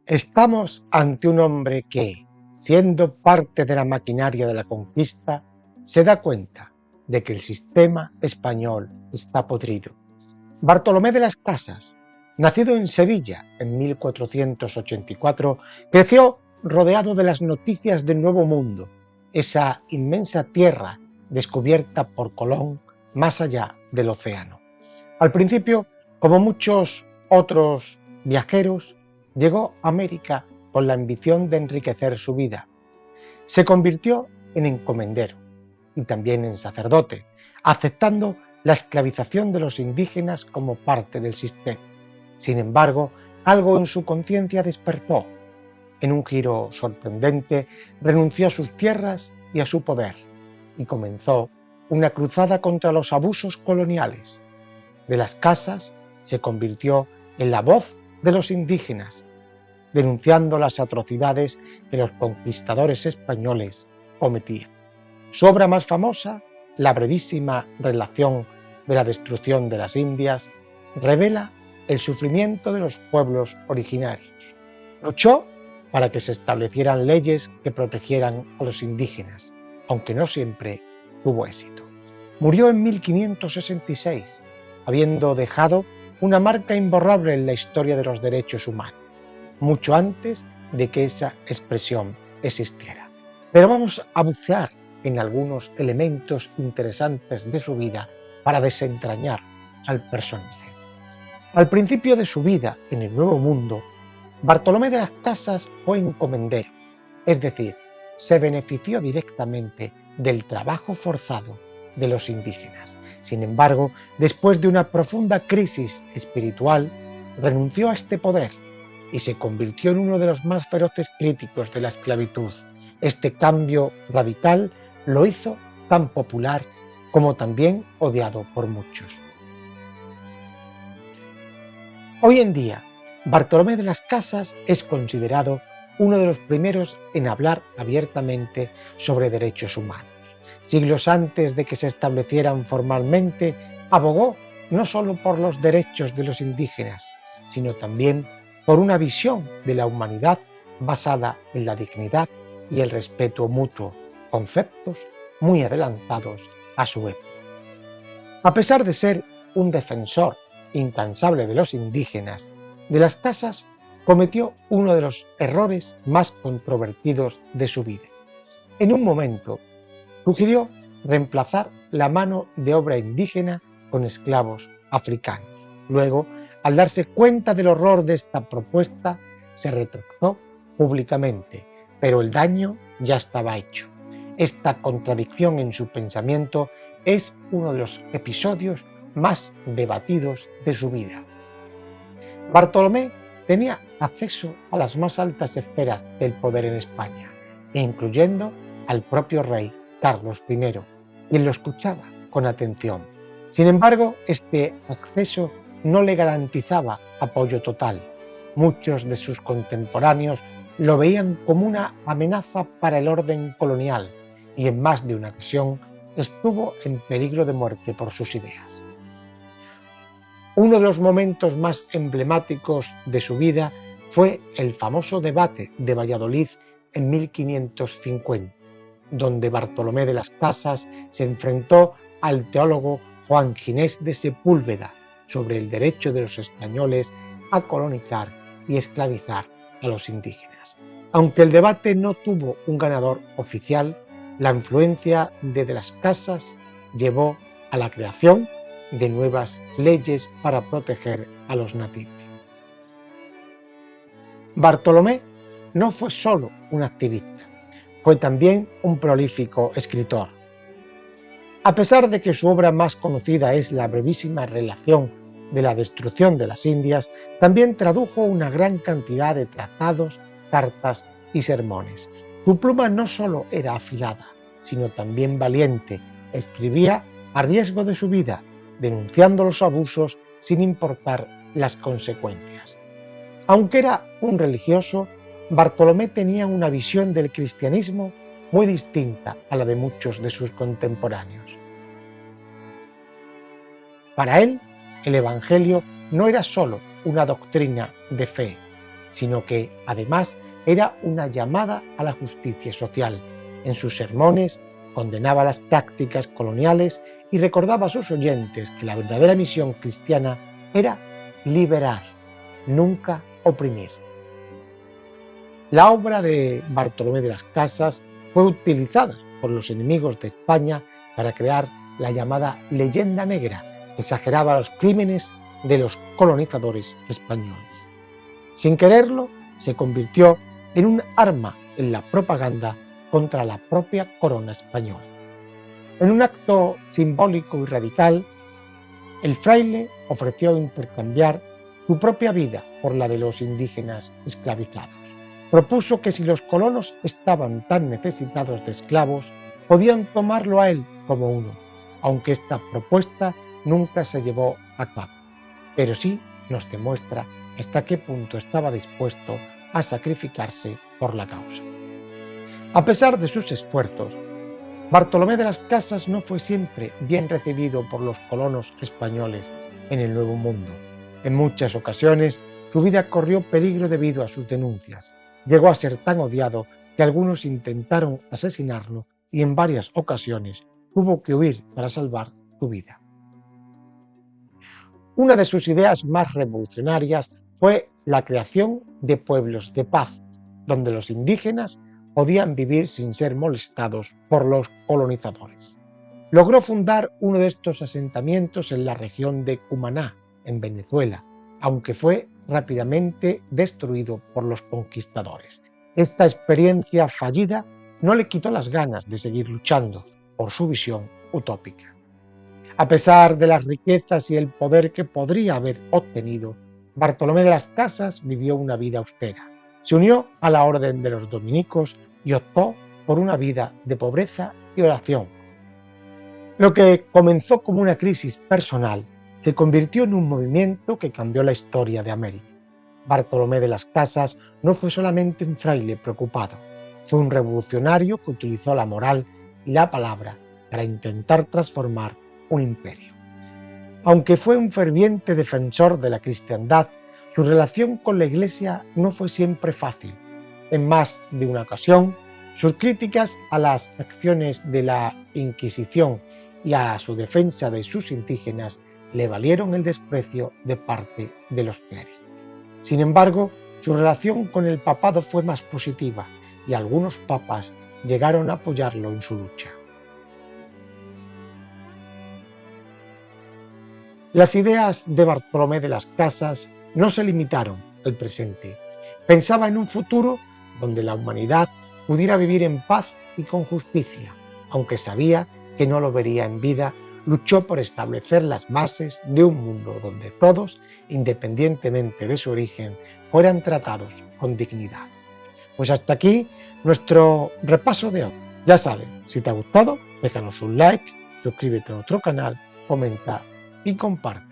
Estamos ante un hombre que, siendo parte de la maquinaria de la conquista, se da cuenta de que el sistema español está podrido. Bartolomé de las Casas, nacido en Sevilla en 1484, creció rodeado de las noticias del Nuevo Mundo, esa inmensa tierra descubierta por Colón más allá del océano. Al principio, como muchos otros viajeros, llegó a América con la ambición de enriquecer su vida. Se convirtió en encomendero y también en sacerdote, aceptando la esclavización de los indígenas como parte del sistema. Sin embargo, algo en su conciencia despertó. En un giro sorprendente, renunció a sus tierras y a su poder, y comenzó una cruzada contra los abusos coloniales. De las Casas se convirtió en la voz de los indígenas, denunciando las atrocidades que los conquistadores españoles cometían. Su obra más famosa, la brevísima relación de la destrucción de las Indias, revela el sufrimiento de los pueblos originarios. Luchó para que se establecieran leyes que protegieran a los indígenas, aunque no siempre tuvo éxito. Murió en 1566, habiendo dejado una marca imborrable en la historia de los derechos humanos, mucho antes de que esa expresión existiera. Pero vamos a bucear en algunos elementos interesantes de su vida para desentrañar al personaje. Al principio de su vida en el Nuevo Mundo, Bartolomé de las Casas fue encomendero, es decir, se benefició directamente del trabajo forzado de los indígenas. Sin embargo, después de una profunda crisis espiritual, renunció a este poder y se convirtió en uno de los más feroces críticos de la esclavitud. Este cambio radical lo hizo tan popular como también odiado por muchos. Hoy en día, Bartolomé de las Casas es considerado uno de los primeros en hablar abiertamente sobre derechos humanos. Siglos antes de que se establecieran formalmente, abogó no solo por los derechos de los indígenas, sino también por una visión de la humanidad basada en la dignidad y el respeto mutuo, conceptos muy adelantados a su época. A pesar de ser un defensor incansable de los indígenas, de las Casas cometió uno de los errores más controvertidos de su vida. En un momento, sugirió reemplazar la mano de obra indígena con esclavos africanos. Luego, al darse cuenta del horror de esta propuesta, se retractó públicamente, pero el daño ya estaba hecho. Esta contradicción en su pensamiento es uno de los episodios más debatidos de su vida. Bartolomé tenía acceso a las más altas esferas del poder en España, incluyendo al propio rey Carlos I, quien lo escuchaba con atención. Sin embargo, este acceso no le garantizaba apoyo total. Muchos de sus contemporáneos lo veían como una amenaza para el orden colonial y en más de una ocasión estuvo en peligro de muerte por sus ideas. Uno de los momentos más emblemáticos de su vida fue el famoso debate de Valladolid en 1550, donde Bartolomé de las Casas se enfrentó al teólogo Juan Ginés de Sepúlveda sobre el derecho de los españoles a colonizar y esclavizar a los indígenas. Aunque el debate no tuvo un ganador oficial, la influencia de las Casas llevó a la creación de nuevas leyes para proteger a los nativos. Bartolomé no fue solo un activista, fue también un prolífico escritor. A pesar de que su obra más conocida es la brevísima relación de la destrucción de las Indias, también tradujo una gran cantidad de tratados, cartas y sermones. Su pluma no solo era afilada, sino también valiente. Escribía a riesgo de su vida, denunciando los abusos sin importar las consecuencias. Aunque era un religioso, Bartolomé tenía una visión del cristianismo muy distinta a la de muchos de sus contemporáneos. Para él, el Evangelio no era solo una doctrina de fe, sino que, además, era una llamada a la justicia social. En sus sermones condenaba las prácticas coloniales y recordaba a sus oyentes que la verdadera misión cristiana era liberar, nunca oprimir. La obra de Bartolomé de las Casas fue utilizada por los enemigos de España para crear la llamada leyenda negra, que exageraba los crímenes de los colonizadores españoles. Sin quererlo, se convirtió en un arma en la propaganda contra la propia corona española. En un acto simbólico y radical, el fraile ofreció intercambiar su propia vida por la de los indígenas esclavizados. Propuso que si los colonos estaban tan necesitados de esclavos, podían tomarlo a él como uno, aunque esta propuesta nunca se llevó a cabo, pero sí nos demuestra hasta qué punto estaba dispuesto a sacrificarse por la causa. A pesar de sus esfuerzos, Bartolomé de las Casas no fue siempre bien recibido por los colonos españoles en el Nuevo Mundo. En muchas ocasiones su vida corrió peligro debido a sus denuncias. Llegó a ser tan odiado que algunos intentaron asesinarlo y en varias ocasiones tuvo que huir para salvar su vida. Una de sus ideas más revolucionarias fue la creación de pueblos de paz, donde los indígenas podían vivir sin ser molestados por los colonizadores. Logró fundar uno de estos asentamientos en la región de Cumaná, en Venezuela, aunque fue rápidamente destruido por los conquistadores. Esta experiencia fallida no le quitó las ganas de seguir luchando por su visión utópica. A pesar de las riquezas y el poder que podría haber obtenido, Bartolomé de las Casas vivió una vida austera. Se unió a la orden de los dominicos y optó por una vida de pobreza y oración. Lo que comenzó como una crisis personal se convirtió en un movimiento que cambió la historia de América. Bartolomé de las Casas no fue solamente un fraile preocupado, fue un revolucionario que utilizó la moral y la palabra para intentar transformar un imperio. Aunque fue un ferviente defensor de la cristiandad, su relación con la Iglesia no fue siempre fácil. En más de una ocasión, sus críticas a las acciones de la Inquisición y a su defensa de sus indígenas le valieron el desprecio de parte de los clérigos. Sin embargo, su relación con el papado fue más positiva y algunos papas llegaron a apoyarlo en su lucha. Las ideas de Bartolomé de las Casas no se limitaron al presente. Pensaba en un futuro donde la humanidad pudiera vivir en paz y con justicia. Aunque sabía que no lo vería en vida, luchó por establecer las bases de un mundo donde todos, independientemente de su origen, fueran tratados con dignidad. Pues hasta aquí nuestro repaso de hoy. Ya saben, si te ha gustado, déjanos un like, suscríbete a nuestro canal, comenta y comparte.